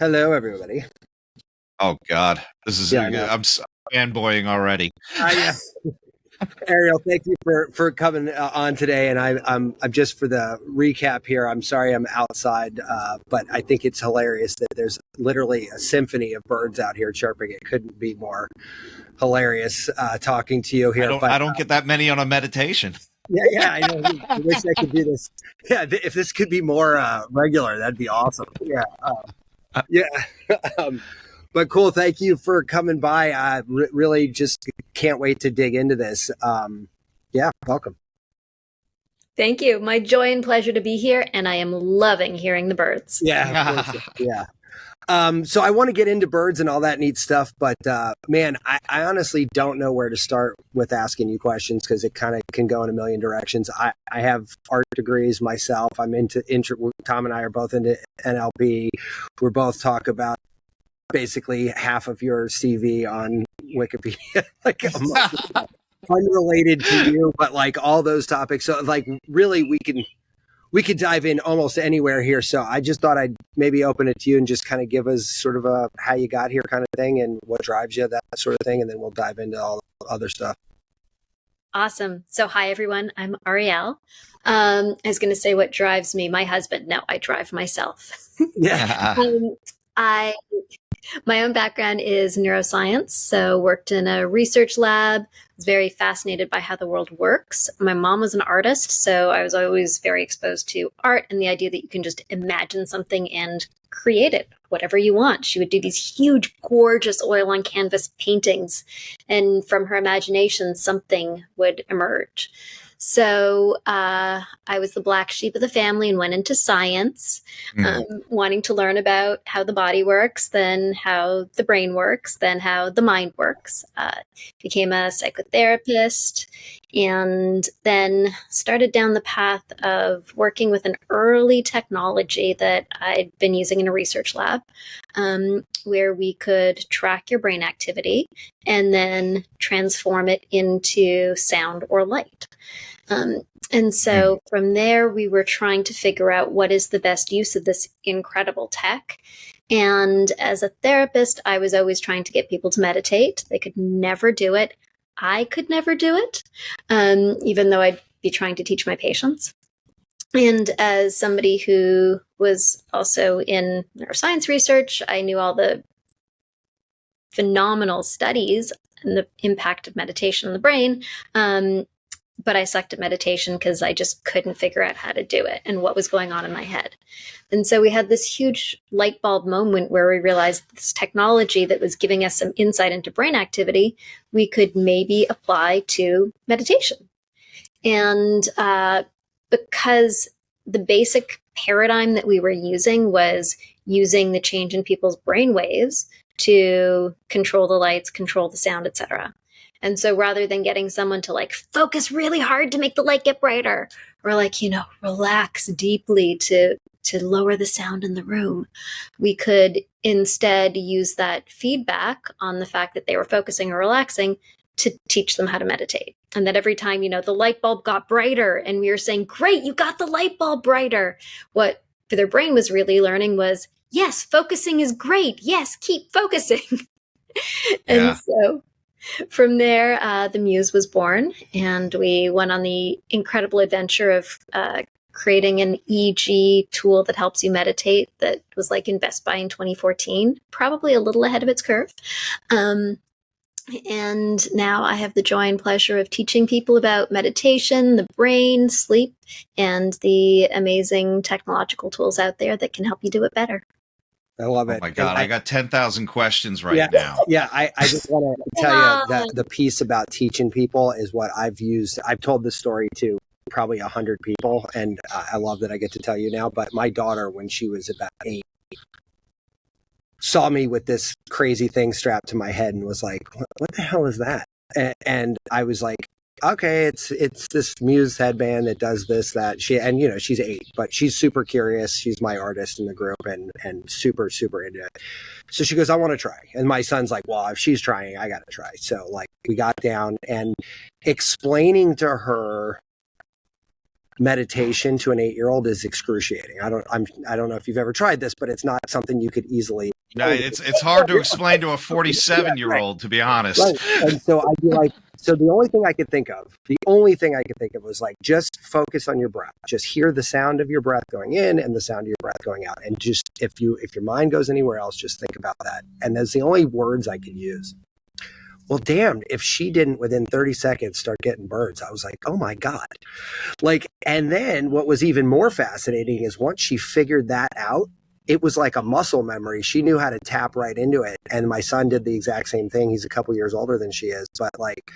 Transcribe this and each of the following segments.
Hello, everybody. Oh God, this is Yeah, I know. I'm fanboying already. Yeah. Ariel, thank you for coming on today. And I'm just for the recap here. I'm sorry I'm outside, but I think it's hilarious that there's literally a symphony of birds out here chirping. It couldn't be more hilarious talking to you here. I But don't get that many on a meditation. yeah, I know. I wish I could do this. Yeah, if this could be more regular, that'd be awesome. Yeah, yeah. um, but cool. Thank you for coming by. I really just can't wait to dig into this. Yeah, welcome. Thank you. My joy and pleasure to be here, and I am loving hearing the birds. Yeah, of course. Yeah. So I want to get into birds and all that neat stuff, but man, I honestly don't know where to start with asking you questions because it kind of can go in a million directions. I have art degrees myself. I'm into Tom and I are both into NLP. We're both talk about basically half of your CV on Wikipedia, like unrelated to you, but like all those topics. So like really we could dive in almost anywhere here. So I just thought I'd maybe open it to you and just kind of give us sort of a how you got here kind of thing and what drives you, that sort of thing. And then we'll dive into all the other stuff. Awesome. So hi, everyone. I'm Ariel. I was going to say what drives me. My husband. No, I drive myself. Yeah. My own background is neuroscience, so worked in a research lab, was very fascinated by how the world works. My mom was an artist, so I was always very exposed to art and the idea that you can just imagine something and create it, whatever you want. She would do these huge, gorgeous oil on canvas paintings, and from her imagination, something would emerge. So I was the black sheep of the family and went into science, wanting to learn about how the body works, then how the brain works, then how the mind works. Became a psychotherapist, and then started down the path of working with an early technology that I'd been using in a research lab, where we could track your brain activity and then transform it into sound or light. And so from there, we were trying to figure out what is the best use of this incredible tech. And as a therapist, I was always trying to get people to meditate. They could never do it. I could never do it, even though I'd be trying to teach my patients. And as somebody who was also in neuroscience research, I knew all the phenomenal studies and the impact of meditation on the brain. But I sucked at meditation because I just couldn't figure out how to do it and what was going on in my head. And so we had this huge light bulb moment where we realized this technology that was giving us some insight into brain activity, we could maybe apply to meditation. And because the basic paradigm that we were using was using the change in people's brain waves to control the lights, control the sound, etc. And so rather than getting someone to like focus really hard to make the light get brighter, or like, relax deeply to lower the sound in the room, we could instead use that feedback on the fact that they were focusing or relaxing to teach them how to meditate. And that every time, the light bulb got brighter and we were saying, great, you got the light bulb brighter. What their brain was really learning was, yes, focusing is great. Yes, keep focusing. And so from there, the Muse was born, and we went on the incredible adventure of creating an EEG tool that helps you meditate that was like in Best Buy in 2014, probably a little ahead of its curve. And now I have the joy and pleasure of teaching people about meditation, the brain, sleep, and the amazing technological tools out there that can help you do it better. I love it. Oh my God, I got 10,000 questions now. Yeah, I just want to tell you that the piece about teaching people is what I've used. I've told this story to probably 100 people, and I love that I get to tell you now. But my daughter, when she was about 8, saw me with this crazy thing strapped to my head and was like, what the hell is that? And I was like, okay, it's this Muse headband that does this, that. She's 8, but she's super curious. She's my artist in the group and super, super into it. So she goes, I want to try. And my son's like, well, if she's trying, I got to try. So like we got down and explaining to her meditation to an 8-year-old is excruciating. I don't know if you've ever tried this, but it's not something you could easily. No, it's hard to explain to a 47-year-old, to be honest. Right. And so I'd be like, so the only thing I could think of was like, just focus on your breath. Just hear the sound of your breath going in and the sound of your breath going out. And just, if your mind goes anywhere else, just think about that. And that's the only words I could use. Well, damn, if she didn't within 30 seconds start getting birds, I was like, oh my God. Like, and then what was even more fascinating is once she figured that out, it was like a muscle memory. She knew how to tap right into it. And my son did the exact same thing. He's a couple years older than she is, but like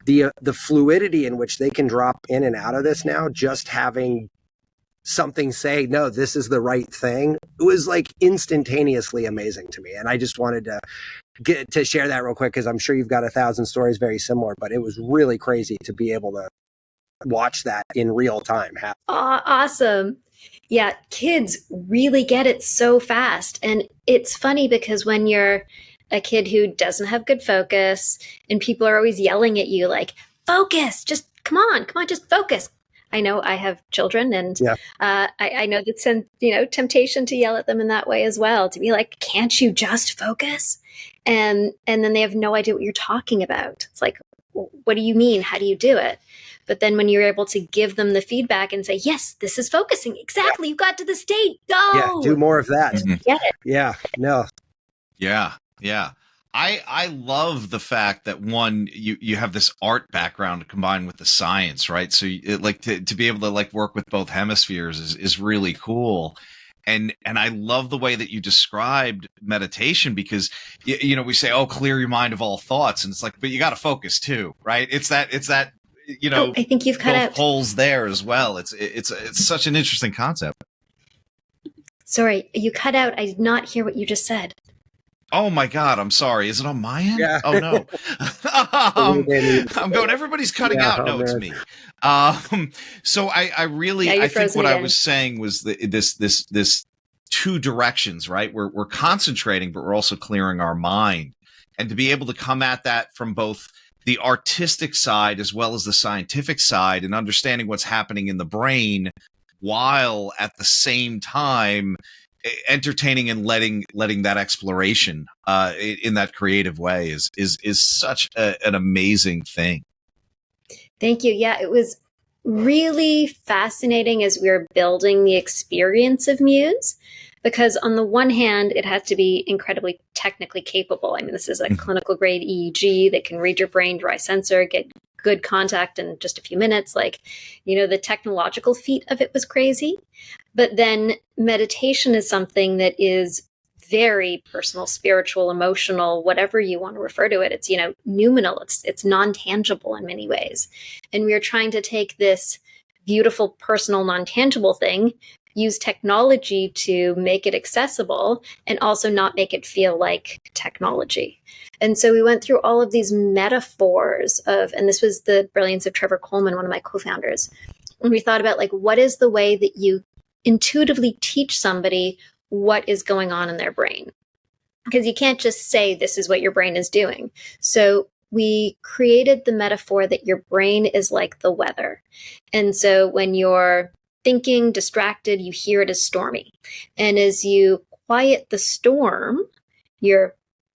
the fluidity in which they can drop in and out of this now, just having something say, no, this is the right thing, it was like instantaneously amazing to me. And I just wanted to get to share that real quick, because I'm sure you've got 1,000 stories very similar, but it was really crazy to be able to watch that in real time happen. Awesome. Yeah, kids really get it so fast. And it's funny because when you're a kid who doesn't have good focus and people are always yelling at you like, focus, just come on, just focus. I know I have children, and I know that's temptation to yell at them in that way as well, to be like, can't you just focus? And then they have no idea what you're talking about. It's like, what do you mean? How do you do it? But then when you're able to give them the feedback and say, yes, this is focusing. Exactly. You got to the state. Go. Yeah, do more of that. Get it. Yeah. No. Yeah. Yeah. I love the fact that one, you have this art background combined with the science, right? So to be able to like work with both hemispheres is really cool. And I love the way that you described meditation, because we say, oh, clear your mind of all thoughts, and it's like, but you got to focus too, right? It's that I think you've cut out holes there as well. It's such an interesting concept. Sorry, you cut out. I did not hear what you just said. Oh my God, I'm sorry. Is it on my end? Yeah. Oh no. I'm going, everybody's cutting out. No, it's me. So I really, I think what I was saying was this two directions, right? We're concentrating, but we're also clearing our mind. And to be able to come at that from both the artistic side as well as the scientific side, and understanding what's happening in the brain, while at the same time entertaining and letting that exploration in that creative way is such an amazing thing. Thank you. Yeah, it was really fascinating as we were building the experience of Muse, because on the one hand, it has to be incredibly technically capable. I mean, this is a clinical grade EEG that can read your brain, dry sensor, get good contact in just a few minutes. Like, the technological feat of it was crazy. But then meditation is something that is very personal, spiritual, emotional, whatever you want to refer to it. It's, noumenal. It's non-tangible in many ways. And we are trying to take this beautiful, personal, non-tangible thing, use technology to make it accessible, and also not make it feel like technology. And so we went through all of these metaphors and this was the brilliance of Trevor Coleman, one of my co-founders. And we thought about what is the way that you intuitively teach somebody what is going on in their brain? Because you can't just say, this is what your brain is doing. So we created the metaphor that your brain is like the weather. And so when you're thinking, distracted, you hear it as stormy. And as you quiet the storm,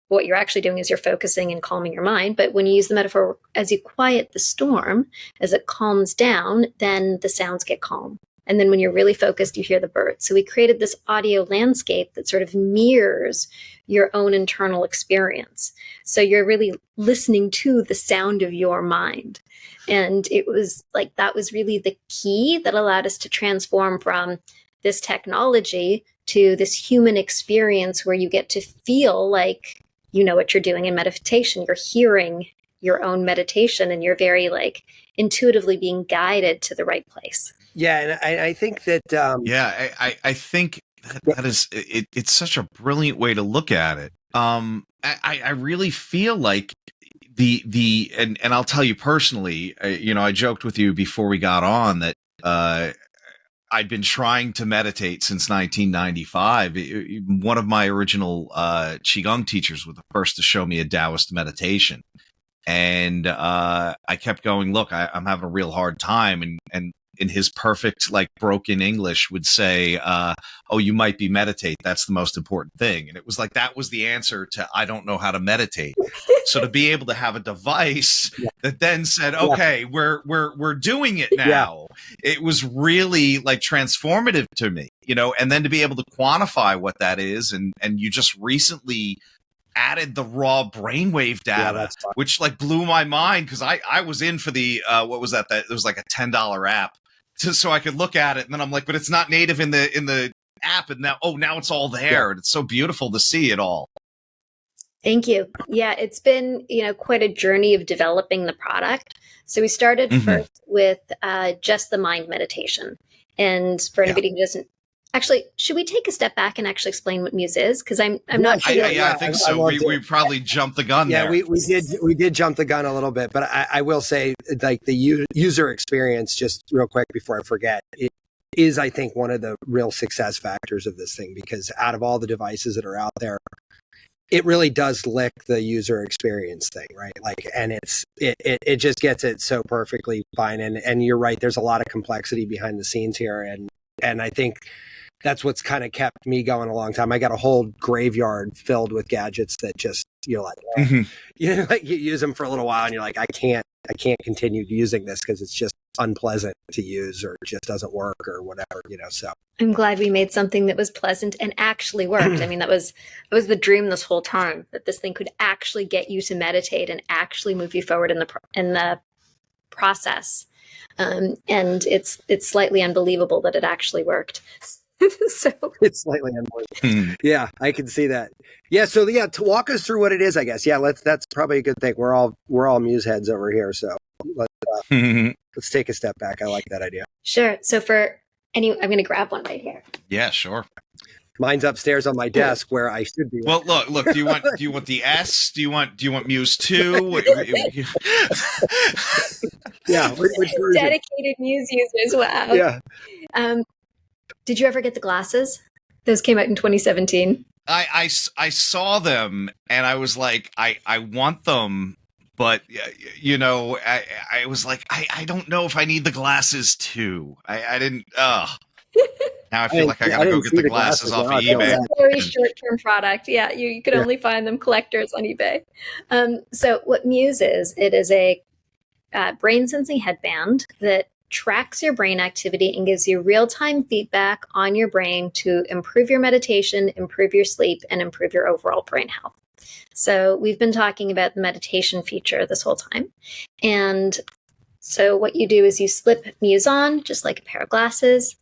what you're actually doing is you're focusing and calming your mind. But when you use the metaphor, as you quiet the storm, as it calms down, then the sounds get calm. And then when you're really focused, you hear the birds. So we created this audio landscape that sort of mirrors your own internal experience. So you're really listening to the sound of your mind. And it was that was really the key that allowed us to transform from this technology to this human experience where you get to feel like you know what you're doing in meditation. You're hearing your own meditation, and you're very intuitively being guided to the right place. Yeah, and I think that I think that is it's such a brilliant way to look at it. I really feel like and I'll tell you personally, I joked with you before we got on that I'd been trying to meditate since 1995. One of my original Qigong teachers was the first to show me a Taoist meditation. And I kept going, look, I'm having a real hard time. And in his perfect, like, broken English would say, oh, you might be meditate. That's the most important thing. And it was like, that was the answer to, I don't know how to meditate. So to be able to have a device that then said, okay, we're doing it now. It was really like transformative to me, you know, and then to be able to quantify what that is. And you just recently added the raw brainwave data, which like blew my mind, because I was in for the what was that it was like a $10 app so I could look at it, and then I'm like, but it's not native in the app, and now it's all there, and it's so beautiful to see it all. Thank you. Yeah, it's been, you know, quite a journey of developing the product. So we started first with just the mind meditation, and for anybody who doesn't. Actually, should we take a step back and actually explain what Muse is? Because I'm not sure. I think so. We probably jumped the gun there. We did jump the gun a little bit, but I will say, like, the user experience, just real quick before I forget, it is, I think, one of the real success factors of this thing, because out of all the devices that are out there, it really does lick the user experience thing, right? Like, and it just gets it so perfectly fine. And you're right, there's a lot of complexity behind the scenes here, and I think that's what's kind of kept me going a long time. I got a whole graveyard filled with gadgets that just, you're like, you know, like, you use them for a little while and you're like, I can't continue using this because it's just unpleasant to use, or it just doesn't work, or whatever, you know. So I'm glad we made something that was pleasant and actually worked. I mean, that was the dream this whole time, that this thing could actually get you to meditate and actually move you forward in the process. And it's slightly unbelievable that it actually worked. So it's slightly unbelievable. Yeah, I can see that. Yeah, so to walk us through what it is, I guess. Yeah, that's probably a good thing. We're all Muse heads over here, so let's take a step back. I like that idea. Sure. So I'm going to grab one right here. Yeah, sure. Mine's upstairs on my desk where I should be. Well, look. Do you want the S? Do you want Muse 2? Yeah, which dedicated Muse users. Wow. Yeah. Did you ever get the glasses? Those came out in 2017. I saw them and I was like, I want them, but you know, I was like, I don't know if I need the glasses too. I didn't. Now I feel like I gotta go get the glasses off of eBay. It's a very short-term product. Yeah, you could only find them collectors on eBay. So what Muse is, it is a brain sensing headband that tracks your brain activity and gives you real-time feedback on your brain to improve your meditation, improve your sleep, and improve your overall brain health. So we've been talking about the meditation feature this whole time. And so what you do is you slip Muse on, just like a pair of glasses.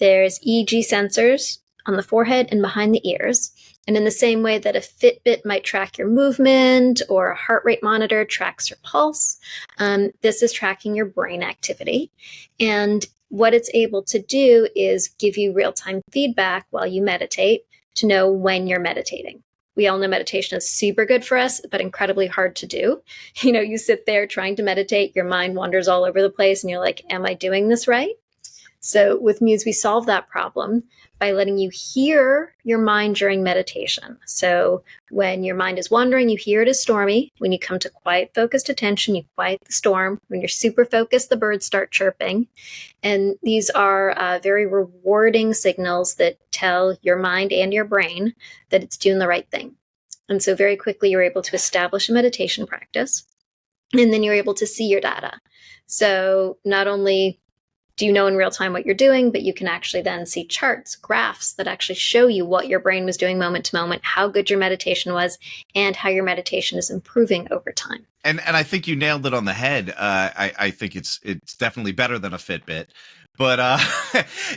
There's EEG sensors on the forehead and behind the ears. And in the same way that a Fitbit might track your movement or a heart rate monitor tracks your pulse, this is tracking your brain activity. And what it's able to do is give you real-time feedback while you meditate to know when you're meditating. We all know meditation is super good for us, but incredibly hard to do. You know, you sit there trying to meditate, your mind wanders all over the place, and you're like, am I doing this right? So with Muse, we solve that problem by letting you hear your mind during meditation. So when your mind is wandering, you hear it as stormy. When you come to quiet, focused attention, you quiet the storm. When you're super focused, the birds start chirping. And these are very rewarding signals that tell your mind and your brain that it's doing the right thing. And so very quickly, you're able to establish a meditation practice, and then you're able to see your data. So not only do you know in real time what you're doing, but you can actually then see charts, graphs that actually show you what your brain was doing moment to moment, how good your meditation was, and how your meditation is improving over time. And I think you nailed it on the head. I think it's definitely better than a Fitbit. But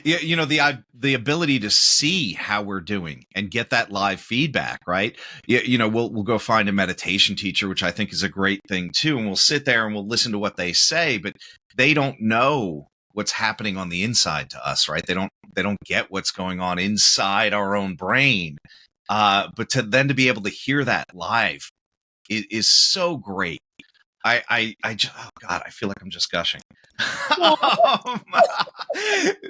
you know, the ability to see how we're doing and get that live feedback, right? You know, we'll go find a meditation teacher, which I think is a great thing too, and we'll sit there and we'll listen to what they say, but they don't know what's happening on the inside to us, right? They don't get what's going on inside our own brain. But to be able to hear that live is so great. I just, oh God, I feel like I'm just gushing.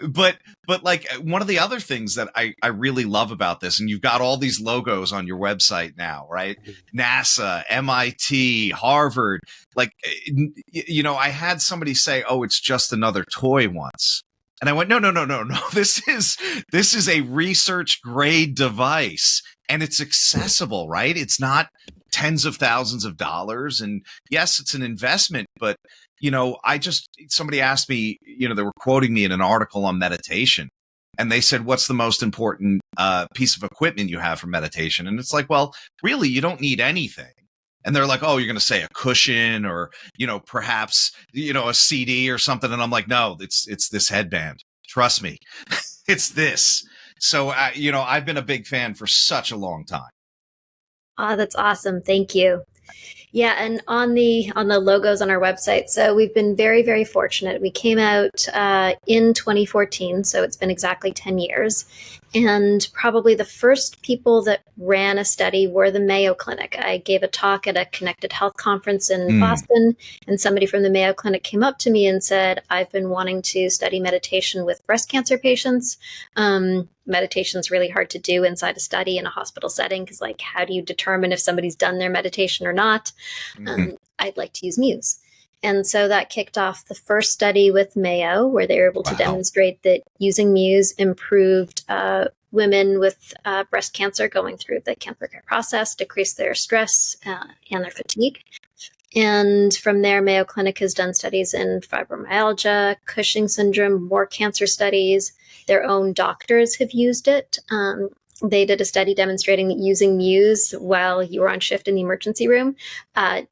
But But like one of the other things that I really love about this, and you've got all these logos on your website now, right? NASA, MIT, Harvard. Like, you know, I had somebody say, "Oh, it's just another toy" once. And I went, no. This is a research grade device, and it's accessible, right? It's not tens of thousands of dollars. And yes, it's an investment, but you know, somebody asked me, you know, they were quoting me in an article on meditation, and they said, what's the most important piece of equipment you have for meditation? And it's like, well, really, you don't need anything. And they're like, oh, you're going to say a cushion or, you know, perhaps, you know, a CD or something. And I'm like, no, it's this headband. Trust me, it's this. So, you know, I've been a big fan for such a long time. Oh, that's awesome. Thank you. Yeah, and on the logos on our website, so we've been very, very fortunate. We came out in 2014, so it's been exactly 10 years. And probably the first people that ran a study were the Mayo Clinic. I gave a talk at a Connected Health conference in Boston, and somebody from the Mayo Clinic came up to me and said, I've been wanting to study meditation with breast cancer patients. Meditation's really hard to do inside a study in a hospital setting because, like, how do you determine if somebody's done their meditation or not? I'd like to use Muse. And so that kicked off the first study with Mayo, where they were able to demonstrate that using Muse improved women with breast cancer going through the cancer care process, decreased their stress and their fatigue. And from there, Mayo Clinic has done studies in fibromyalgia, Cushing syndrome, more cancer studies. Their own doctors have used it. They did a study demonstrating that using Muse while you were on shift in the emergency room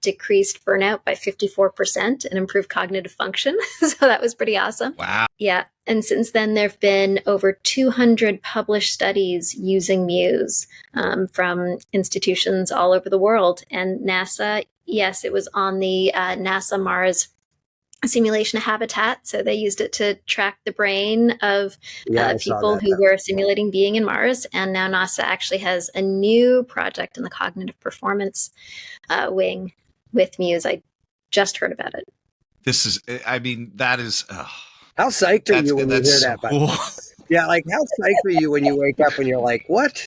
decreased burnout by 54% and improved cognitive function. So that was pretty awesome. Wow. Yeah. And since then, there have been over 200 published studies using Muse from institutions all over the world. And NASA, yes, it was on the NASA Mars simulation habitat. So they used it to track the brain of people who were simulating being in Mars. And now NASA actually has a new project in the cognitive performance wing with Muse. I just heard about it. This is, I mean, that is... how psyched are you when you hear that? Cool. Yeah, like how psyched are you when you wake up and you're like, what?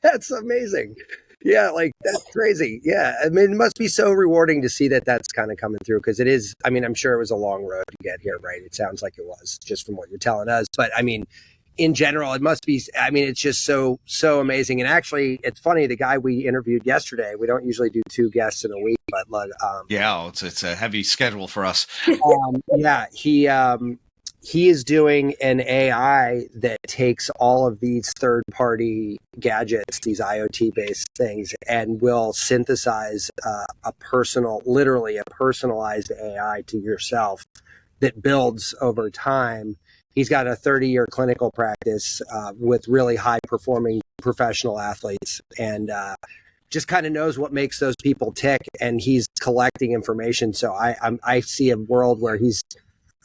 That's amazing. Yeah, like that's crazy. Yeah, I mean, it must be so rewarding to see that that's kind of coming through because it is. I mean, I'm sure it was a long road to get here, right? It sounds like it was just from what you're telling us. But I mean, in general, it must be. I mean, it's just so amazing. And actually, it's funny. The guy we interviewed yesterday. We don't usually do 2 guests in a week, but yeah, it's a heavy schedule for us. Yeah, he is doing an AI that takes all of these third-party gadgets, these IoT-based things, and will synthesize literally a personalized AI to yourself that builds over time. He's got a 30-year clinical practice with really high-performing professional athletes, and just kind of knows what makes those people tick, and he's collecting information. So I see a world where he's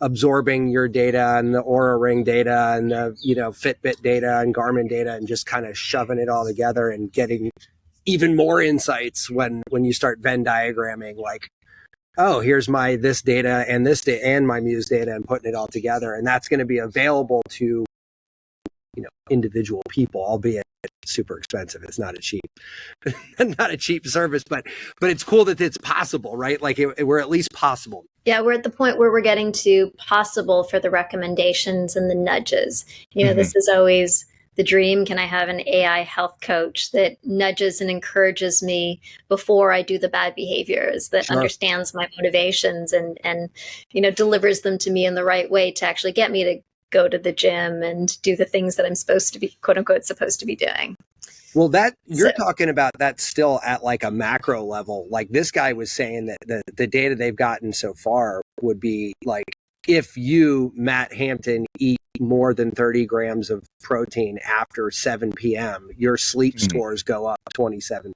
absorbing your data and the Oura Ring data and the, you know, Fitbit data and Garmin data and just kind of shoving it all together and getting even more insights when you start Venn diagramming, like, oh, here's my this data and this data and my Muse data and putting it all together. And that's going to be available to, you know, individual people, albeit super expensive. It's not a cheap service, but it's cool that it's possible, right? Like we're at least possible. Yeah, we're at the point where we're getting to possible for the recommendations and the nudges. You know, this is always the dream. Can I have an AI health coach that nudges and encourages me before I do the bad behaviors, that understands my motivations and, you know, delivers them to me in the right way to actually get me to go to the gym and do the things that I'm supposed to be, quote unquote, supposed to be doing. Well, that you're talking about that still at like a macro level. Like this guy was saying that the data they've gotten so far would be like, if you, Matt Hampton, eat more than 30 grams of protein after 7 p.m., your sleep scores go up 27%.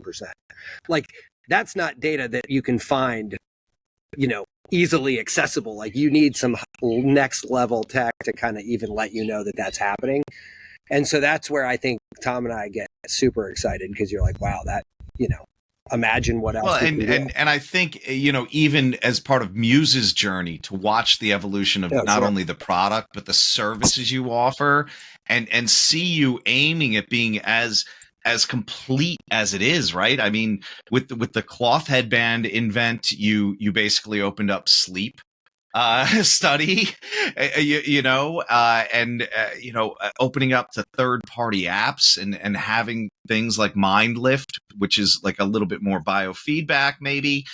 Like that's not data that you can find, you know, easily accessible. Like you need some next level tech to kind of even let you know that that's happening. And so that's where I think Tom and I get super excited because you're like, wow, that, you know, imagine what else. Well, and I think, even as part of Muse's journey to watch the evolution of not only the product, but the services you offer, and see you aiming at being as complete as it is, right? I mean, with the cloth headband invent, you basically opened up sleep study, opening up to third-party apps and having things like Mind Lift, which is like a little bit more biofeedback, maybe.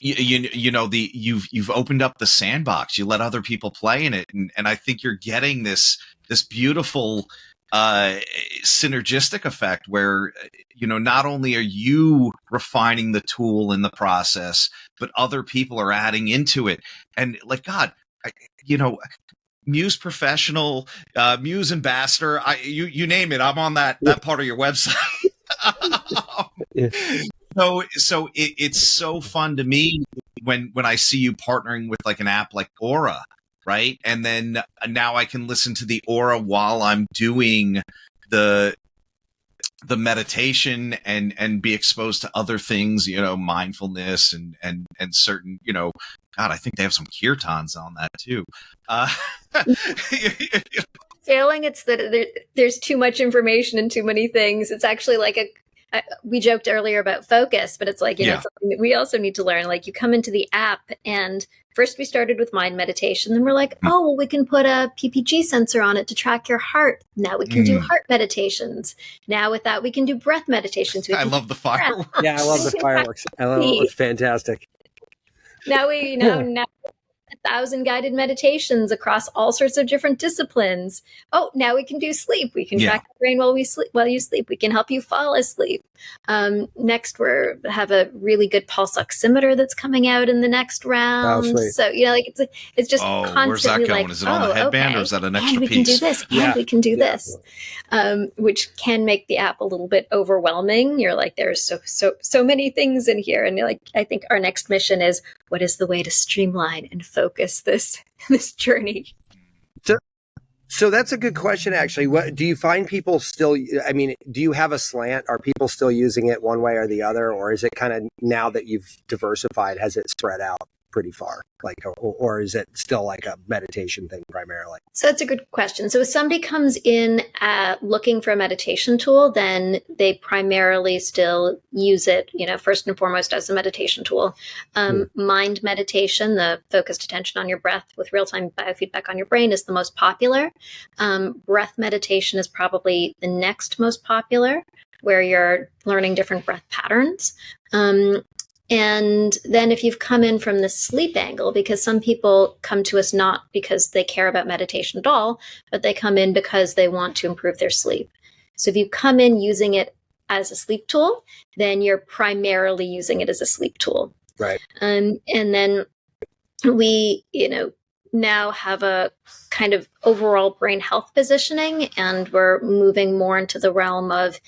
You've opened up the sandbox. You let other people play in it, and I think you're getting this beautiful synergistic effect where not only are you refining the tool in the process, but other people are adding into it. And like, God, Muse professional, Muse ambassador, you name it, I'm on that part of your website. So it's so fun to me when I see you partnering with like an app like Aura. Right. And then now I can listen to the Aura while I'm doing the meditation and be exposed to other things, mindfulness and certain, God, I think they have some kirtans on that too. Failing, it's that there's too much information and too many things. It's actually like we joked earlier about focus, but it's like, something that we also need to learn. Like, you come into the app, and first we started with mind meditation. Then we're like, oh, well, we can put a PPG sensor on it to track your heart. Now we can do heart meditations. Now with that, we can do breath meditations. I love the fireworks. Yeah, I love the fireworks. I love it. It's fantastic. Now now 1,000 guided meditations across all sorts of different disciplines. Oh, now we can do sleep. We can track the brain while you sleep. We can help you fall asleep. Next, we have a really good pulse oximeter that's coming out in the next round. Oh, so it's just constantly. Where's that going? Like, Is it on the headband, or is that an extra and we piece? can do this, and we can do this, which can make the app a little bit overwhelming. You're like, there's so many things in here, and you're like, I think our next mission is, what is the way to streamline and focus this journey? So that's a good question, actually. What do you find people still? I mean, do you have a slant? Are people still using it one way or the other, or is it kind of, now that you've diversified, has it spread out pretty far? Like, or is it still like a meditation thing primarily? So that's a good question. So if somebody comes in looking for a meditation tool, then they primarily still use it, first and foremost as a meditation tool. Mind meditation, the focused attention on your breath with real-time biofeedback on your brain, is the most popular. Breath meditation is probably the next most popular, where you're learning different breath patterns. And then if you've come in from the sleep angle, because some people come to us not because they care about meditation at all, but they come in because they want to improve their sleep. So if you come in using it as a sleep tool, then you're primarily using it as a sleep tool. Right. And then we, now have a kind of overall brain health positioning, and we're moving more into the realm of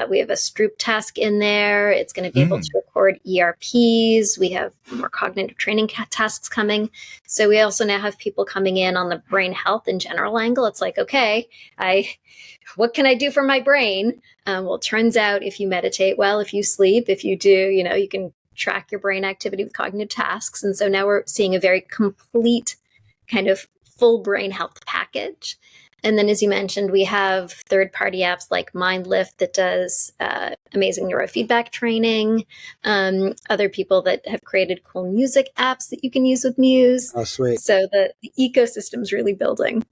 we have a Stroop task in there. It's going to be able to record ERPs. We have more cognitive training tasks coming. So we also now have people coming in on the brain health in general angle. It's like, okay, what can I do for my brain? Well, it turns out if you meditate well, if you sleep, if you do, you can track your brain activity with cognitive tasks. And so now we're seeing a very complete kind of full brain health package. And then, as you mentioned, we have third-party apps like Mind Lift that does amazing neurofeedback training. Other people that have created cool music apps that you can use with Muse. Oh, sweet. So the ecosystem's really building.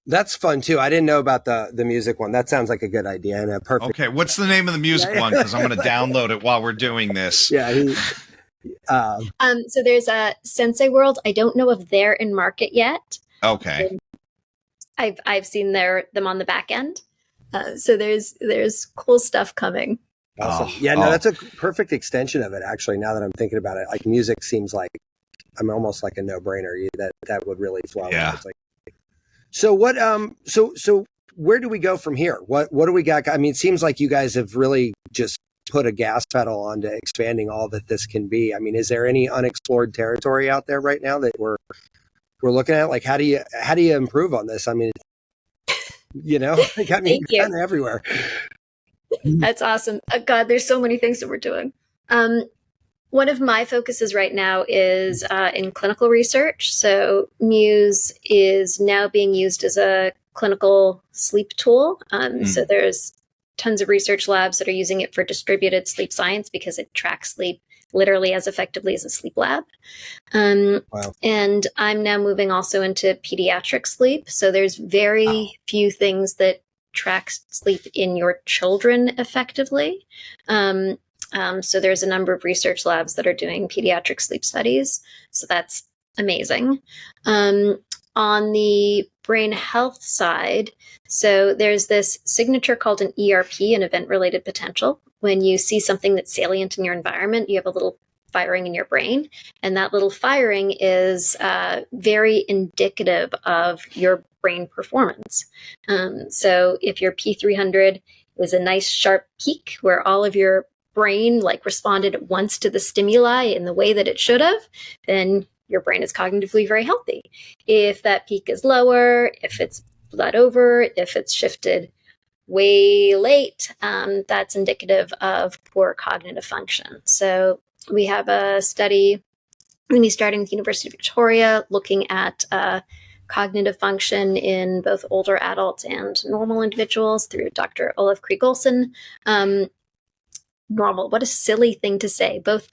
That's fun too. I didn't know about the music one. That sounds like a good idea and a perfect. Okay, what's the name of the music one? Because I'm going to download it while we're doing this. Yeah. So there's a Sensei World. I don't know if they're in market yet. Okay. I've seen them on the back end. So there's cool stuff coming. Awesome. No, that's a perfect extension of it. Actually, now that I'm thinking about it, like, music seems like I'm almost like a no-brainer. That would really flow. Yeah. So what? So where do we go from here? What do we got? I mean, it seems like you guys have really just put a gas pedal onto expanding all that this can be. I mean, is there any unexplored territory out there right now that we're looking at? Like, how do you improve on this? I mean, kind of everywhere. That's awesome. God, there's so many things that we're doing. One of my focuses right now is in clinical research. So Muse is now being used as a clinical sleep tool. So there's tons of research labs that are using it for distributed sleep science because it tracks sleep literally as effectively as a sleep lab. Wow. And I'm now moving also into pediatric sleep. So there's very few things that track sleep in your children effectively. So there's a number of research labs that are doing pediatric sleep studies. So that's amazing. On the brain health side, so there's this signature called an ERP, an event-related potential. When you see something that's salient in your environment, you have a little firing in your brain. And that little firing is very indicative of your brain performance. So if your P300 is a nice sharp peak where all of your brain responded at once to the stimuli in the way that it should have, then your brain is cognitively very healthy. If that peak is lower, if it's bled over, if it's shifted way late, that's indicative of poor cognitive function. So we have a study going to be starting with the University of Victoria looking at cognitive function in both older adults and normal individuals through Dr. Olaf Krieg-Olsen. Normal, what a silly thing to say. Both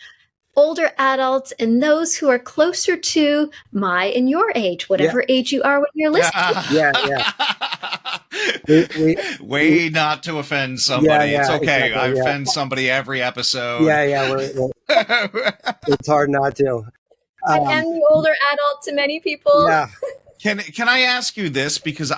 older adults and those who are closer to my and your age, whatever age you are when you're listening. Way not to offend somebody. It's okay. Exactly, I offend somebody every episode. It's hard not to. I am the older adult to many people. Yeah. Can I ask you this, because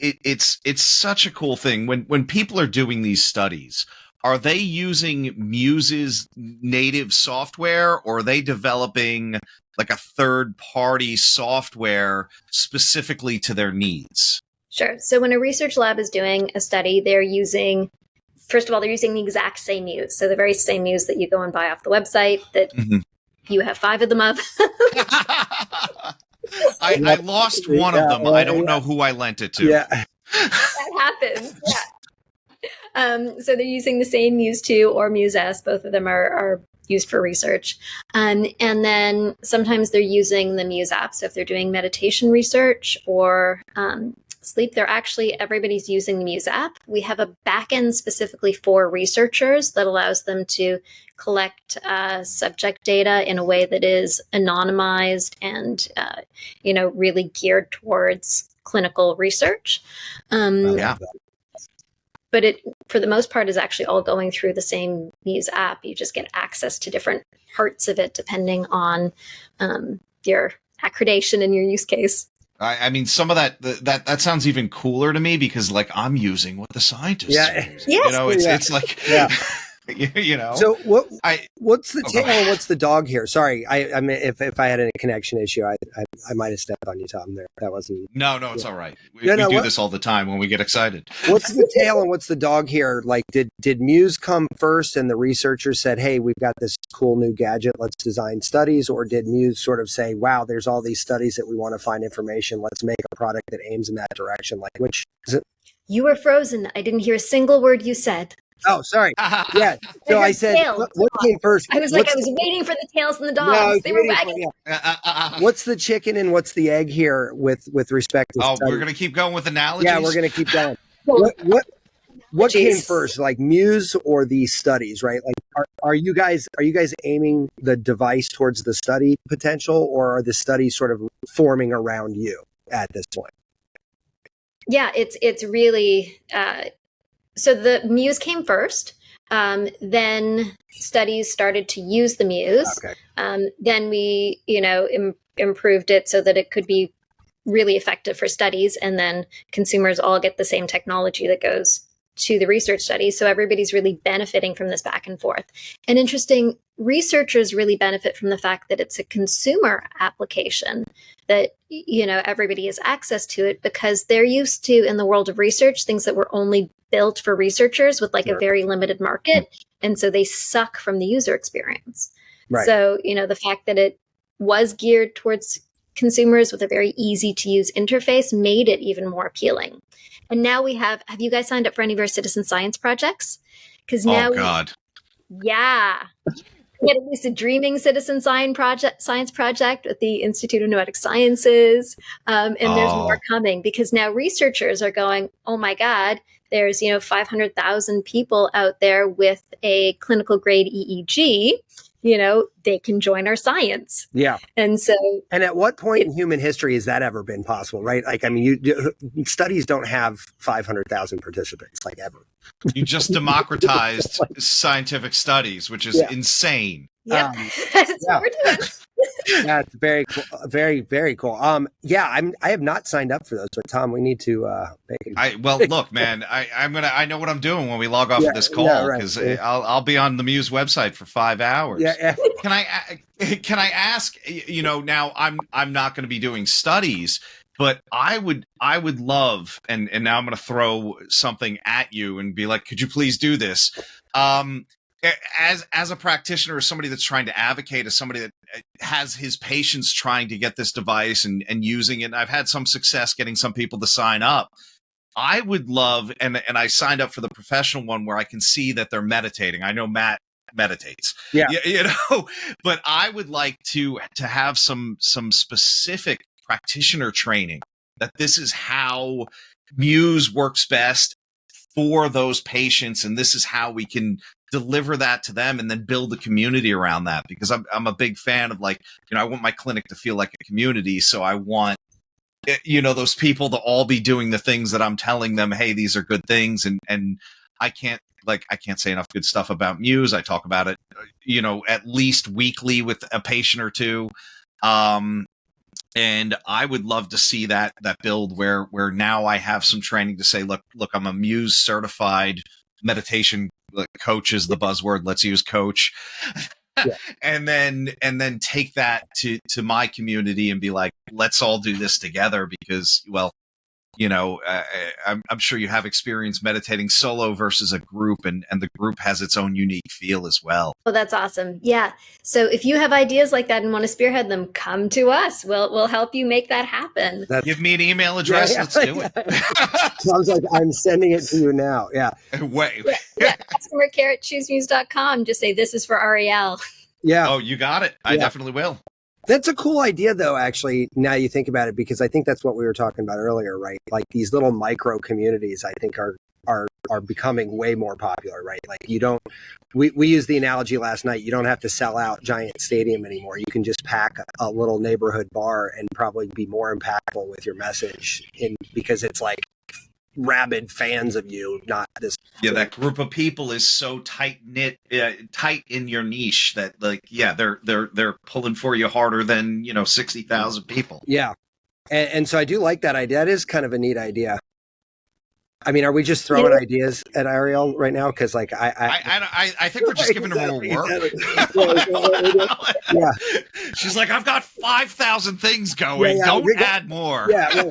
it's such a cool thing when people are doing these studies. Are they using Muse's native software, or are they developing a third-party software specifically to their needs? Sure. So when a research lab is doing a study, they're using the exact same Muse. So the very same Muse that you go and buy off the website that you have 5 of them of. I lost one of them. I don't know who I lent it to. Yeah. That happens. Yeah. So they're using the same Muse 2 or Muse S. Both of them are used for research. And then sometimes they're using the Muse app. So if they're doing meditation research or sleep, everybody's using the Muse app. We have a backend specifically for researchers that allows them to collect subject data in a way that is anonymized and, really geared towards clinical research. But it, for the most part, is actually all going through the same Muse app. You just get access to different parts of it depending on your accreditation and your use case. I mean, some of that sounds even cooler to me because, I'm using what the scientists are using. Yes. It's like, So what's the tail and what's the dog here? Sorry, I mean, if I had a connection issue, I might have stepped on you, Tom. There, that wasn't. No, it's all right. We do this all the time when we get excited. What's the tail and what's the dog here? Did Muse come first, and the researchers said, "Hey, we've got this cool new gadget. Let's design studies," or did Muse sort of say, "Wow, there's all these studies that we want to find information. Let's make a product that aims in that direction"? Which is it? You were frozen. I didn't hear a single word you said. Oh, sorry. Yeah. So I said, what came first? I was waiting for the tails and the dogs. They were wagging. What's the chicken and what's the egg here with respect to studies? We're going to keep going with analogies? Yeah, we're going to keep going. What came first, Muse or these studies, right? Are you guys aiming the device towards the study potential, or are the studies sort of forming around you at this point? Yeah, it's really... So the Muse came first, then studies started to use the Muse. Okay. Then we, improved it so that it could be really effective for studies. And then consumers all get the same technology that goes to the research studies. So everybody's really benefiting from this back and forth. And interesting, researchers really benefit from the fact that it's a consumer application, that everybody has access to it, because they're used to, in the world of research, things that were only built for researchers with a very limited market. And so they suck from the user experience. Right. So, the fact that it was geared towards consumers with a very easy to use interface made it even more appealing. And now have you guys signed up for any of our citizen science projects? Because now, yeah. We had at least a dreaming citizen science project with the Institute of Noetic Sciences. And there's more coming because now researchers are going, oh my God, there's, 500,000 people out there with a clinical grade EEG. They can join our science. Yeah. And at what point in human history has that ever been possible, right? Like, I mean, studies don't have 500,000 participants, like, ever. You just democratized scientific studies, which is insane. Yep. That's what we're doing. That's very cool. Very, very cool. I have not signed up for those, but Tom, we need to look, man, I know what I'm doing when we log off of this call because I'll be on the Muse website for 5 hours. Yeah. Can I ask, now I'm not going to be doing studies, but I would love, and now I'm going to throw something at you and be like, could you please do this? As a practitioner, as somebody that's trying to advocate, as somebody that has his patients trying to get this device and using it, and I've had some success getting some people to sign up. I would love, and I signed up for the professional one where I can see that they're meditating. I know Matt meditates, but I would like to have some specific practitioner training that this is how Muse works best for those patients, and this is how we can deliver that to them and then build a community around that, because I'm a big fan of, like, I want my clinic to feel like a community. So I want, those people to all be doing the things that I'm telling them, hey, these are good things. And I can't say enough good stuff about Muse. I talk about it, at least weekly with a patient or two. And I would love to see that build where now I have some training to say, look, I'm a Muse certified meditation coach is the buzzword. Let's use coach. Yeah. and then take that to my community and be like, let's all do this together, because, well, I'm sure you have experience meditating solo versus a group, and the group has its own unique feel as well. Oh, that's awesome. Yeah. So if you have ideas like that and want to spearhead them, come to us. We'll help you make that happen. Give me an email address. Let's do it. Sounds like I'm sending it to you now. Yeah. Wait. customercare@choosemuse.com. Just say, this is for Ariel. Yeah. Oh, you got it. I definitely will. That's a cool idea, though, actually, now you think about it, because I think that's what we were talking about earlier, right? Like, these little micro communities, I think are becoming way more popular, right? Like, we used the analogy last night, you don't have to sell out Giant Stadium anymore. You can just pack a little neighborhood bar and probably be more impactful with your message, because it's like rabid fans of you, not this. Yeah, that group of people is so tight knit, tight in your niche that, like, they're pulling for you harder than 60,000 people. Yeah, and so I do like that idea. That is kind of a neat idea. I mean, are we just throwing ideas at Ariel right now? Because, like, I think we're just giving her more work. Yeah, she's like, I've got 5,000 things going. Don't add more. Yeah.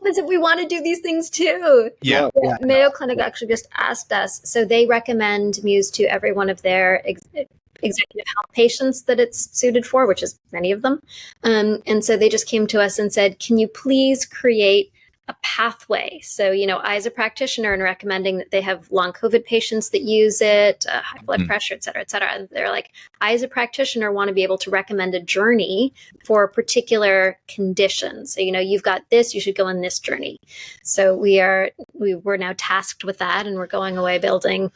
If we want to do these things too. Yeah. Mayo Clinic actually just asked us. So they recommend Muse to every one of their executive health patients that it's suited for, which is many of them. And so they just came to us and said, can you please create a pathway? So, I, as a practitioner, and recommending that they have long COVID patients that use it, high blood pressure, et cetera, et cetera. And they're like, I, as a practitioner, want to be able to recommend a journey for a particular condition. So, you've got this, you should go on this journey. So we're now tasked with that, and we're going away building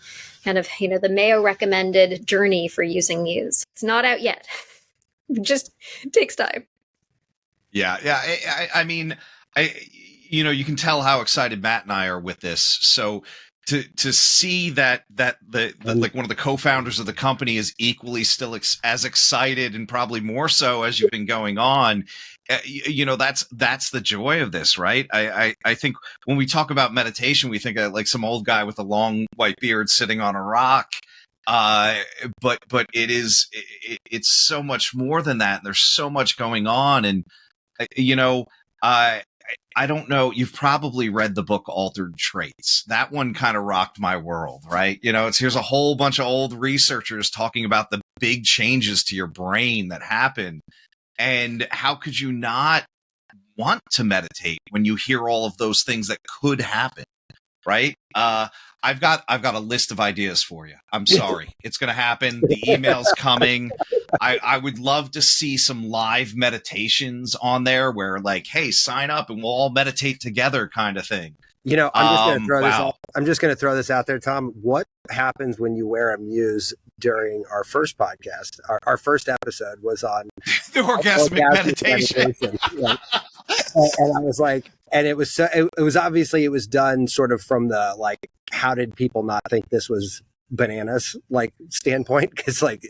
kind of, the Mayo recommended journey for using Muse. It's not out yet. It just takes time. Yeah. I mean, you can tell how excited Matt and I are with this. So to see that like one of the co-founders of the company is equally still as excited, and probably more so as you've been going on, that's the joy of this, right? I think when we talk about meditation, we think of like some old guy with a long white beard sitting on a rock. But it's so much more than that. There's so much going on, and I don't know. You've probably read the book Altered Traits. That one kind of rocked my world, right? Here's a whole bunch of old researchers talking about the big changes to your brain that happen. And how could you not want to meditate when you hear all of those things that could happen, right? I've got a list of ideas for you. I'm sorry. It's going to happen. The email's coming. I would love to see some live meditations on there where like, hey, sign up and we'll all meditate together kind of thing. You know, I'm just going to throw this out. I'm just going to throw this out there, Tom. What happens when you wear a Muse during our first podcast? Our first episode was on the orgasmic meditation. Yeah. And I was like, and it was obviously it was done sort of from the like, how did people not think this was bananas like standpoint? Because like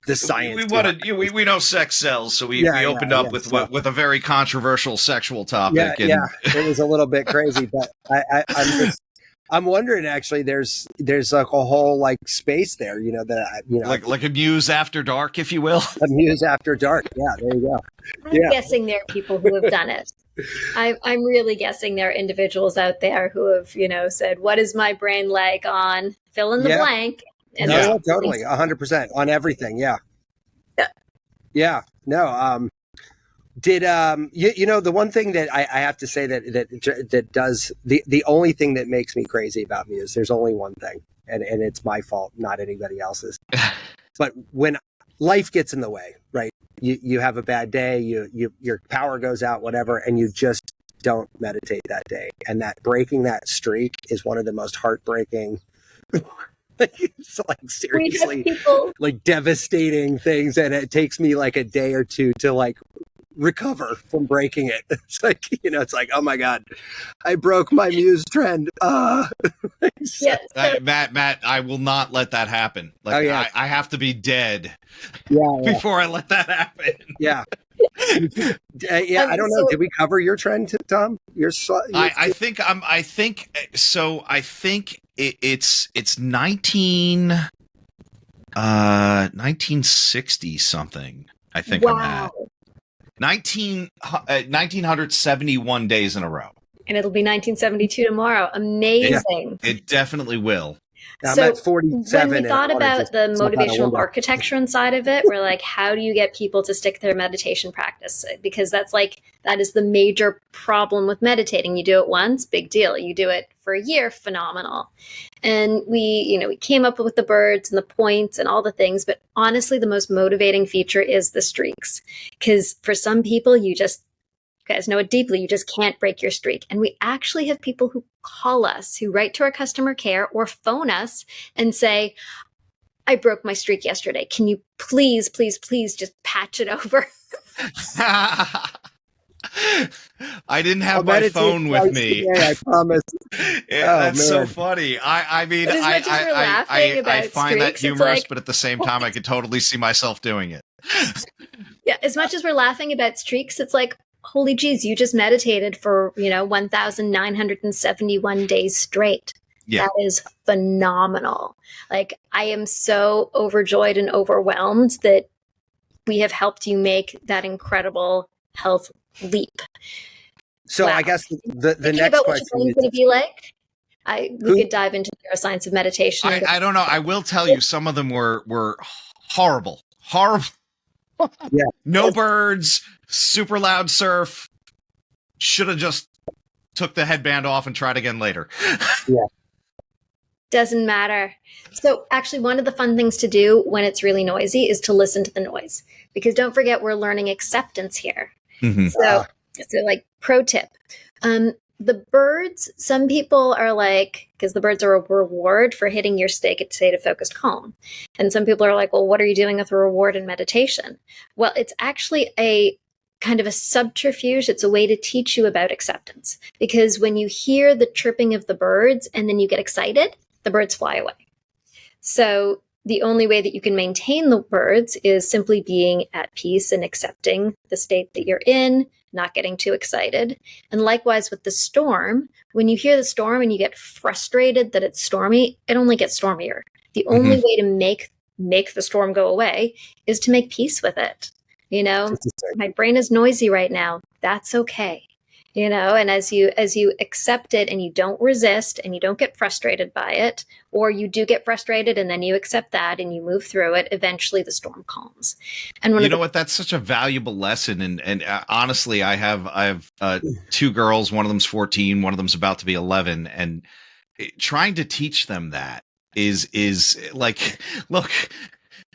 the science we know sex sells, so we opened up with a very controversial sexual topic. It was a little bit crazy, but I'm wondering actually there's like a whole like space there, like a Muse after dark, if you will. A Muse after dark. Yeah, there you go. I'm guessing there are people who have done it. I'm really guessing there are individuals out there who have, said, what is my brain like on fill in the blank? And totally. 100% on everything. Yeah. No. Did, the one thing that I have to say that does the only thing that makes me crazy about Muse, there's only one thing and it's my fault, not anybody else's. But when life gets in the way, right? You have a bad day, your power goes out, whatever, and you just don't meditate that day. And that breaking that streak is one of the most heartbreaking, it's like seriously, like devastating things. And it takes me like a day or two to like recover from breaking it. It's like, it's like, oh my God, I broke my Muse trend. Matt, I will not let that happen. Like, I have to be dead before I let that happen. Yeah. I don't know. Did we cover your trend, Tom? I think it's 1960 something. I think I'm at 1971 days in a row. And it'll be 1972 tomorrow. Amazing. Yeah, it definitely will. I'm at 47. When we thought about the motivational architecture inside of it, we're like, how do you get people to stick to their meditation practice? Because that is the major problem with meditating. You do it once, big deal. You do it for a year, phenomenal. And we came up with the birds and the points and all the things, but honestly, the most motivating feature is the streaks. Because for some people, you guys know it deeply, you just can't break your streak. And we actually have people who call us, who write to our customer care or phone us and say, I broke my streak yesterday. Can you please, please, please just patch it over? I didn't have my phone with me. Today, I promise. That's so funny. I mean, I find that humorous, but at the same time, I could totally see myself doing it. Yeah, as much as we're laughing about streaks, it's like, holy geez, you just meditated for, 1,971 days straight. Yeah. That is phenomenal. Like, I am so overjoyed and overwhelmed that we have helped you make that incredible health leap. So wow. I guess the next question is going to be like, we could dive into the neuroscience of meditation. I don't know. I will tell you, some of them were horrible. Yeah. No birds, super loud surf. Should have just took the headband off and tried again later. Yeah. Doesn't matter. So actually, one of the fun things to do when it's really noisy is to listen to the noise. Because don't forget, we're learning acceptance here. Mm-hmm. So like pro tip. The birds, some people are like, because the birds are a reward for hitting your state of focused calm. And some people are like, well, what are you doing with a reward in meditation? Well, it's actually a kind of a subterfuge. It's a way to teach you about acceptance. Because when you hear the chirping of the birds and then you get excited, the birds fly away. So the only way that you can maintain the birds is simply being at peace and accepting the state that you're in, not getting too excited. And likewise with the storm, when you hear the storm and you get frustrated that it's stormy, it only gets stormier. The only way to make the storm go away is to make peace with it. My brain is noisy right now. That's okay. And as you accept it and you don't resist and you don't get frustrated by it, or you do get frustrated and then you accept that and you move through it, eventually the storm calms. And you know what, that's such a valuable lesson. And honestly, I have 2 girls, one of them's 14, one of them's about to be 11, and trying to teach them that is like, look,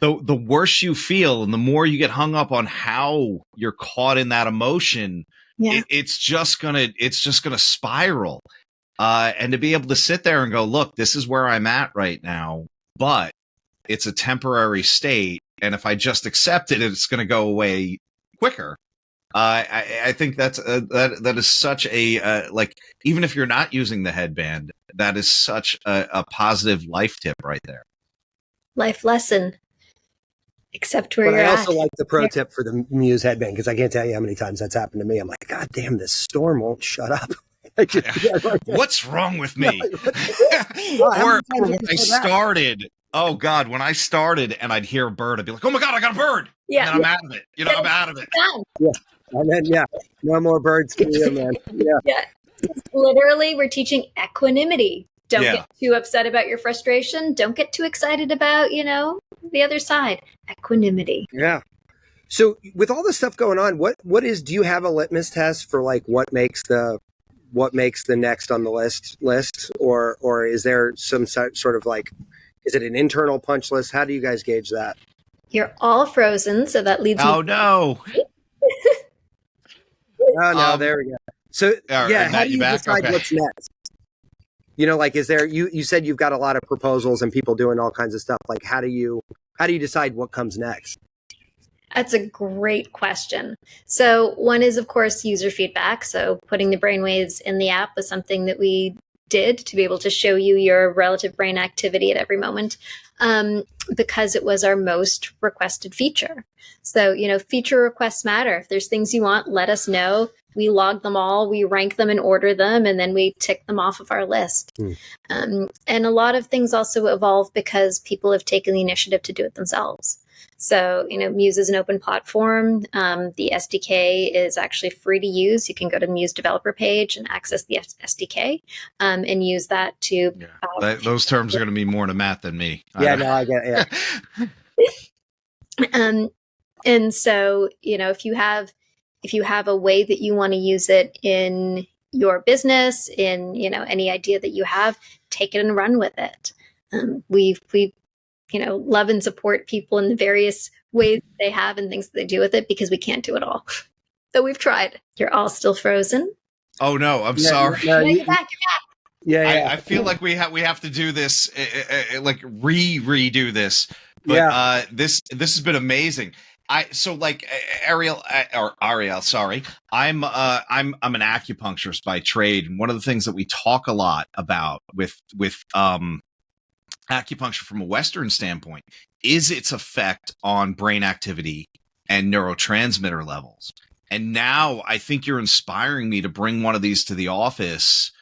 the worse you feel and the more you get hung up on how you're caught in that emotion, it's just gonna spiral. And to be able to sit there and go, look, this is where I'm at right now, but it's a temporary state, and if I just accept it, it's going to go away quicker. I think that is such a like, even if you're not using the headband, that is such a positive life tip right there. Life lesson. Except where you're at. I also like the pro tip for the Muse headband, because I can't tell you how many times that's happened to me. I'm like, God damn, this storm won't shut up. What's wrong with me? Or when I started, oh God, when I started and I'd hear a bird, I'd be like, oh my God, I got a bird. Yeah. And then I'm out of it. I'm out of it. Yeah. And then, no more birds for you, man. Yeah. Literally, we're teaching equanimity. Don't get too upset about your frustration. Don't get too excited about, the other side. Equanimity. Yeah. So with all this stuff going on, do you have a litmus test for like what makes the next on the list, or is there some sort of like, is it an internal punch list? How do you guys gauge that? You're all frozen, so that leads Oh no. Oh no, there we go. So how do you decide what's next? Like, is there, you said you've got a lot of proposals and people doing all kinds of stuff. Like, how do you decide what comes next? That's a great question. So one is, of course, user feedback. So putting the brainwaves in the app was something that we did to be able to show you your relative brain activity at every moment, because it was our most requested feature. So, feature requests matter. If there's things you want, let us know. We log them all, we rank them and order them, and then we tick them off of our list. And a lot of things also evolve because people have taken the initiative to do it themselves. So, Muse is an open platform. The SDK is actually free to use. You can go to the Muse developer page and access the SDK and use that to... those terms are going to mean more to Matt than me. Yeah, no, I get it. And so, if you have a way that you want to use it in your business, in, any idea that you have, take it and run with it. We love and support people in the various ways they have and things that they do with it, because we can't do it all. So we've tried. You're all still frozen. Oh no, I'm sorry. No, you're back. Yeah. I feel like we have to do this, like redo this. But this has been amazing. Ariel, sorry. I'm an acupuncturist by trade, and one of the things that we talk a lot about with acupuncture from a Western standpoint is its effect on brain activity and neurotransmitter levels. And now I think you're inspiring me to bring one of these to the office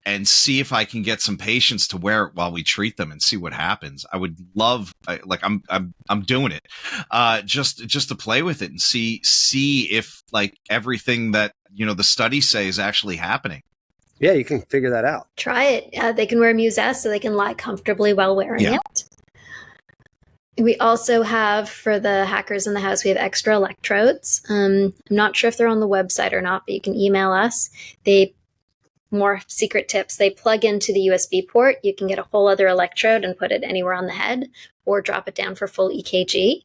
and see if I can get some patients to wear it while we treat them and see what happens. I would love, I'm doing it, just to play with it and see if like everything that, the studies say is actually happening. Yeah, you can figure that out. Try it. They can wear Muse S so they can lie comfortably while wearing it. We also have, for the hackers in the house, we have extra electrodes. I'm not sure if they're on the website or not, but you can email us. More secret tips. They plug into the USB port. You can get a whole other electrode and put it anywhere on the head, or drop it down for full EKG.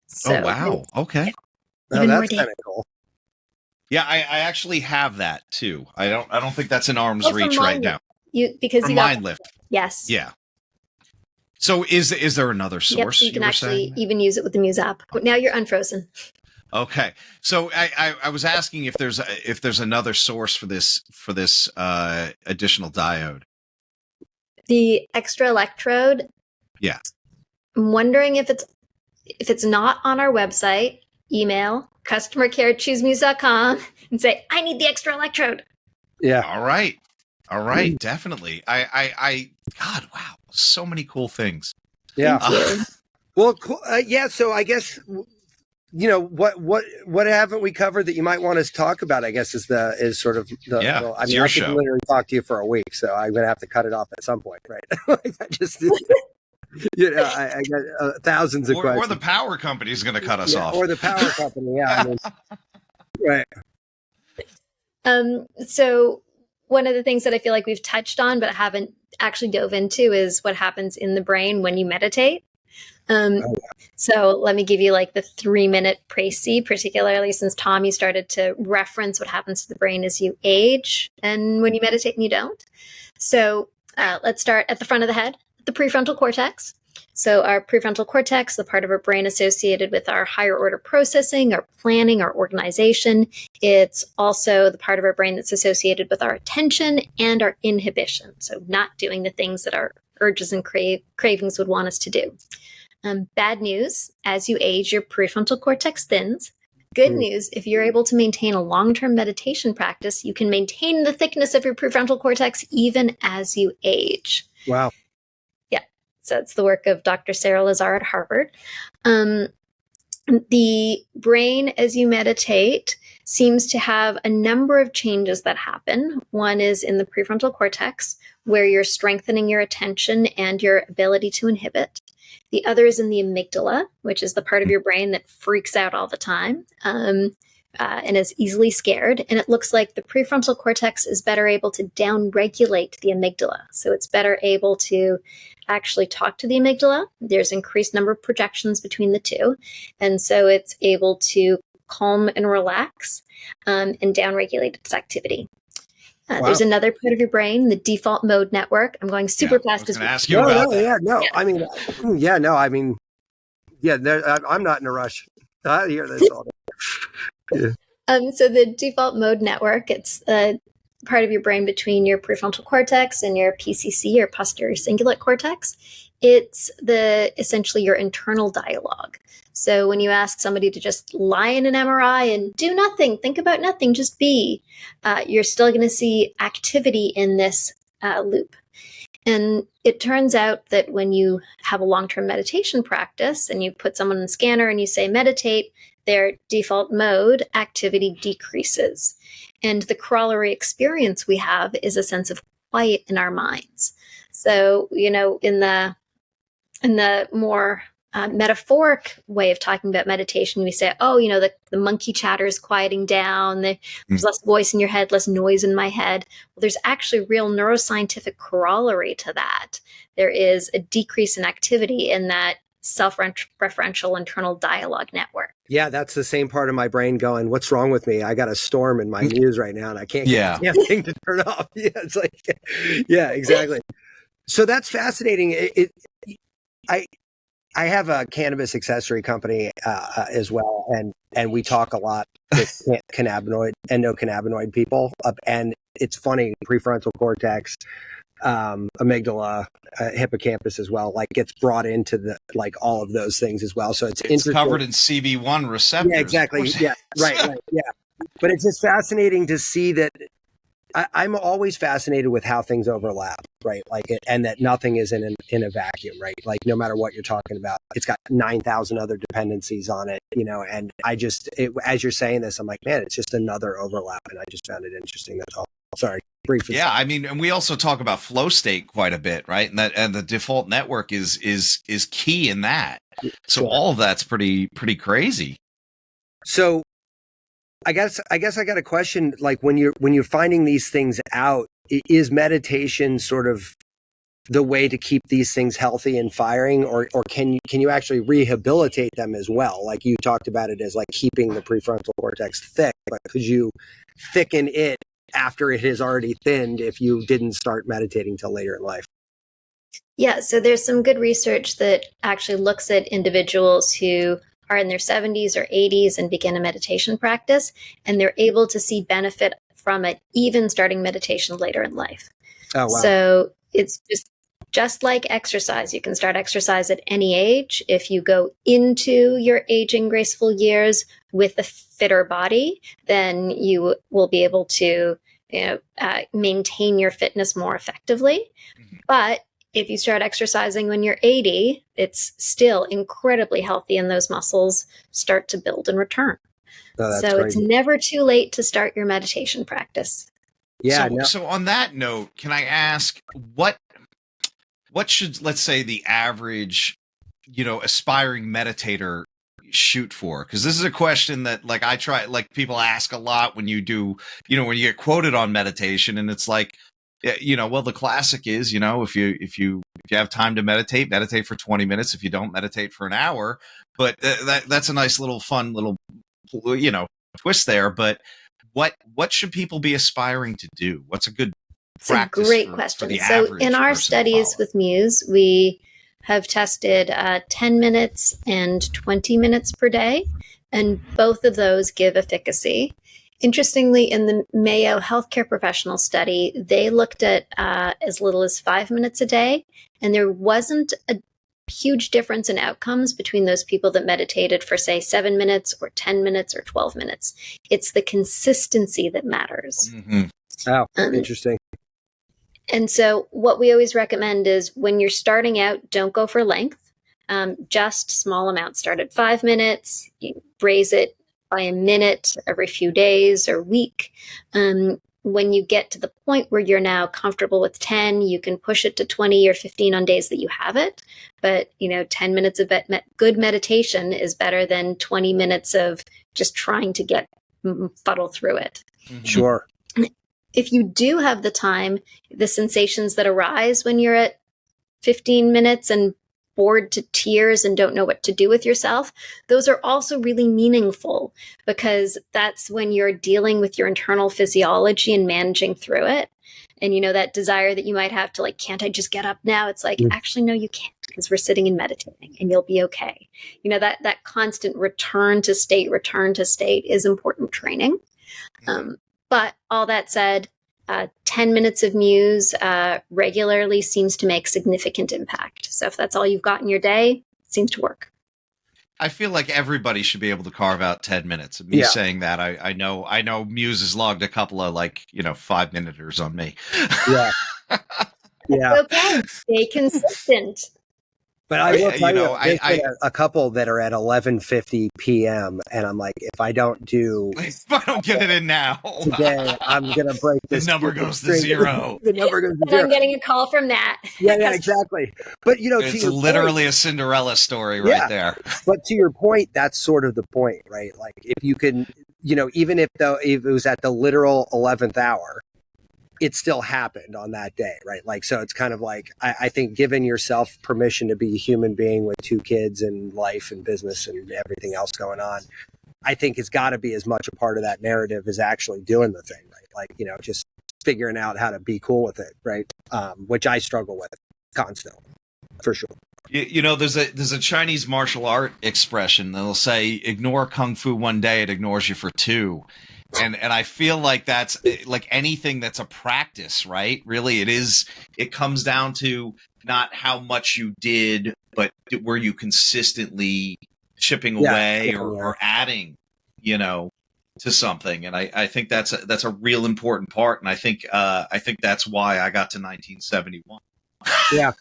So, oh, wow. Okay. Oh, that's kind of cool. Yeah, I actually have that too. I don't think that's in arm's reach right now. Because you Mind Lift. Yes. Yeah. So is there another source? Yep, so you can actually even use it with the Muse app. Now you're unfrozen. Okay. So I was asking if there's another source for this additional diode. The extra electrode. Yeah. I'm wondering if it's not on our website, email customercare@choosemuse.com and say, I need the extra electrode. Yeah. All right. Definitely. I God, wow. So many cool things. Yeah. Well, cool. So I guess what haven't we covered that you might want us to talk about? I guess is sort of the. Yeah, I mean, I could literally talk to you for a week, so I'm gonna have to cut it off at some point, right? I just. I got thousands of questions. Or the power company is going to cut us off. Or the power company, yeah. I mean, right. So one of the things that I feel like we've touched on but haven't actually dove into is what happens in the brain when you meditate. So let me give you like the 3-minute précis, particularly since Tom, you started to reference what happens to the brain as you age and when you meditate and you don't. So let's start at the front of the head. The prefrontal cortex. So our prefrontal cortex, the part of our brain associated with our higher order processing, our planning, our organization. It's also the part of our brain that's associated with our attention and our inhibition. So not doing the things that our urges and cravings would want us to do. Bad news, as you age, your prefrontal cortex thins. Good news, if you're able to maintain a long-term meditation practice, you can maintain the thickness of your prefrontal cortex even as you age. Wow. So it's the work of Dr. Sarah Lazar at Harvard. The brain, as you meditate, seems to have a number of changes that happen. One is in the prefrontal cortex, where you're strengthening your attention and your ability to inhibit. The other is in the amygdala, which is the part of your brain that freaks out all the time and is easily scared. And it looks like the prefrontal cortex is better able to downregulate the amygdala. So it's better able to actually talk to the amygdala. There's increased number of projections between the two. And so it's able to calm and relax and downregulate its activity. Wow. There's another part of your brain, the default mode network. I'm going super fast. I was going to ask you about that. I mean, I'm not in a rush. I hear this all day. So the default mode network, it's part of your brain between your prefrontal cortex and your PCC, or posterior cingulate cortex. It's essentially your internal dialogue. So when you ask somebody to just lie in an MRI and do nothing, think about nothing, just be, you're still going to see activity in this loop. And it turns out that when you have a long-term meditation practice and you put someone in the scanner and you say meditate, their default mode activity decreases. And the corollary experience we have is a sense of quiet in our minds. So, in the more metaphoric way of talking about meditation, we say, the monkey chatter is quieting down. There's less voice in your head, less noise in my head. Well, there's actually real neuroscientific corollary to that. There is a decrease in activity in that self-referential internal dialogue network. Yeah, that's the same part of my brain going, what's wrong with me? I got a storm in my muse right now and I can't get the damn thing to turn off. Yeah, it's like, yeah, exactly. So that's fascinating. I have a cannabis accessory company as well, and we talk a lot with endocannabinoid people. And it's funny, prefrontal cortex, amygdala, hippocampus as well, like gets brought into all of those things as well. So it's covered in CB1 receptors. Yeah, exactly. Yeah, right. Yeah. But it's just fascinating to see that. I'm always fascinated with how things overlap, right? And that nothing is in a vacuum, right? Like no matter what you're talking about, it's got 9,000 other dependencies on it, and as you're saying this, I'm like, man, it's just another overlap. And I just found it interesting. That's all. Sorry. Briefly. Yeah. I mean, and we also talk about flow state quite a bit, right? And the default network is key in that. So all of that's pretty crazy. So I guess I got a question. Like when you're finding these things out, is meditation sort of the way to keep these things healthy and firing, or can you actually rehabilitate them as well? Like you talked about it as like keeping the prefrontal cortex thick, but could you thicken it after it has already thinned if you didn't start meditating till later in life? Yeah, so there's some good research that actually looks at individuals who are in their 70s or 80s and begin a meditation practice, and they're able to see benefit from it, even starting meditation later in life. Oh, wow. So it's just like exercise. You can start exercise at any age. If you go into your aging graceful years with a fitter body, then you will be able to maintain your fitness more effectively. Mm-hmm. But If you start exercising when you're 80, it's still incredibly healthy and those muscles start to build and return. So crazy. It's never too late to start your meditation practice. Yeah. So on that note, can I ask what should, let's say, the average, aspiring meditator shoot for? Because this is a question that people ask a lot when you do, when you get quoted on meditation, and it's like, well, the classic is, if you have time to meditate for 20 minutes. If you don't, meditate for an hour. But that's a nice little fun little, twist there. But what should people be aspiring to do? What's a good practice? It's a great question. So in our studies with Muse, we have tested 10 minutes and 20 minutes per day, and both of those give efficacy. Interestingly, in the Mayo Healthcare Professional study, they looked at as little as 5 minutes a day, and there wasn't a huge difference in outcomes between those people that meditated for, say, 7 minutes or 10 minutes or 12 minutes. It's the consistency that matters. Mm-hmm. Oh, interesting. And so what we always recommend is when you're starting out, don't go for length, just small amounts. Start at 5 minutes, you raise it by a minute every few days or week. When you get to the point where you're now comfortable with 10, you can push it to 20 or 15 on days that you have it. But, 10 minutes of good meditation is better than 20 minutes of just trying to fuddle through it. Mm-hmm. Sure. If you do have the time, the sensations that arise when you're at 15 minutes and bored to tears and don't know what to do with yourself, those are also really meaningful, because that's when you're dealing with your internal physiology and managing through it. And that desire that you might have to, can't I just get up now? It's like, actually, no, you can't, because we're sitting and meditating and you'll be okay. That constant return to state is important training. But all that said, 10 minutes of Muse regularly seems to make significant impact. So if that's all you've got in your day, it seems to work. I feel like everybody should be able to carve out 10 minutes. Me saying that, I know Muse has logged a couple of 5-minuters on me. Yeah. Yeah. Okay. Stay consistent. But I will tell you, there's a couple that are at 11:50 p.m. and I'm like, if I don't get it in now today, I'm gonna break this. The number goes to zero. The number goes to zero. I'm getting a call from that. Yeah, exactly. But it's literally a Cinderella story right there. But to your point, that's sort of the point, right? Like if you can, even if it was at the literal 11th hour, it still happened on that day, right? So it's kind of like, I think giving yourself permission to be a human being with 2 kids and life and business and everything else going on, I think it's got to be as much a part of that narrative as actually doing the thing, right? Just figuring out how to be cool with it, right? Which I struggle with constantly, for sure. There's a Chinese martial art expression that'll say, ignore Kung Fu one day, it ignores you for 2. And I feel like that's like anything that's a practice, right? Really, it comes down to not how much you did, but were you consistently chipping away or adding, to something. And I think that's a real important part. And I think that's why I got to 1971. Yeah.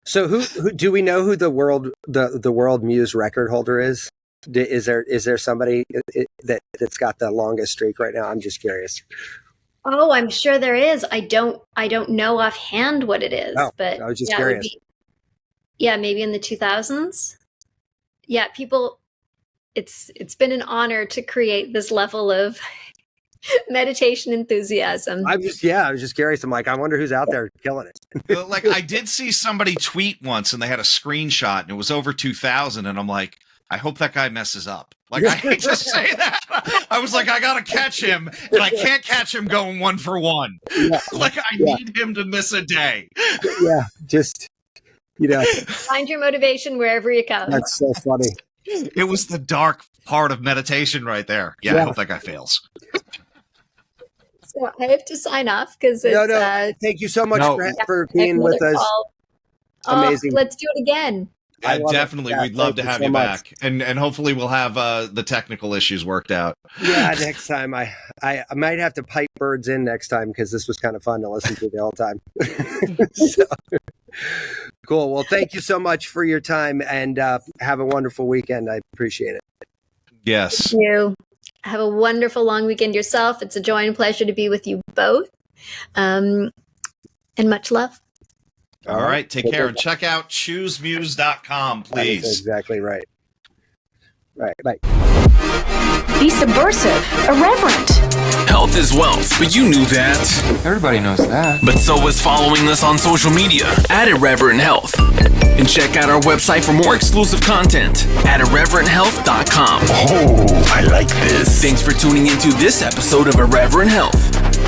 So who do we know who the world Muse record holder is? Is there somebody that's got the longest streak right now? I'm just curious. Oh, I'm sure there is. I don't know offhand what it is, but I was just curious. Maybe in the 2000s. Yeah, people. It's been an honor to create this level of meditation enthusiasm. I was just curious. I'm like, I wonder who's out there killing it. I did see somebody tweet once, and they had a screenshot, and it was over 2,000, and I'm like, I hope that guy messes up. I hate to say that. I was like, I got to catch him, and I can't catch him going 1 for 1. Yeah. I need him to miss a day. Yeah, just, Find your motivation wherever you come. That's so funny. It was the dark part of meditation right there. Yeah. I hope that guy fails. So I have to sign off because it's... No. Thank you so much for being with us. Amazing. Let's do it again. Yeah, definitely. We'd love to have you back. And hopefully we'll have the technical issues worked out. Yeah, next time. I might have to pipe birds in next time because this was kind of fun to listen to the whole time. Cool. Well, thank you so much for your time, and have a wonderful weekend. I appreciate it. Yes. Thank you. Have a wonderful long weekend yourself. It's a joy and pleasure to be with you both. And much love. All right. Take care. And check out choosemuse.com, please. That's exactly right. Right. Bye. Be subversive, irreverent. Health is wealth, but you knew that. Everybody knows that. But so is following us on social media at Irreverent Health. And check out our website for more exclusive content at irreverenthealth.com. Oh, I like this. Thanks for tuning into this episode of Irreverent Health.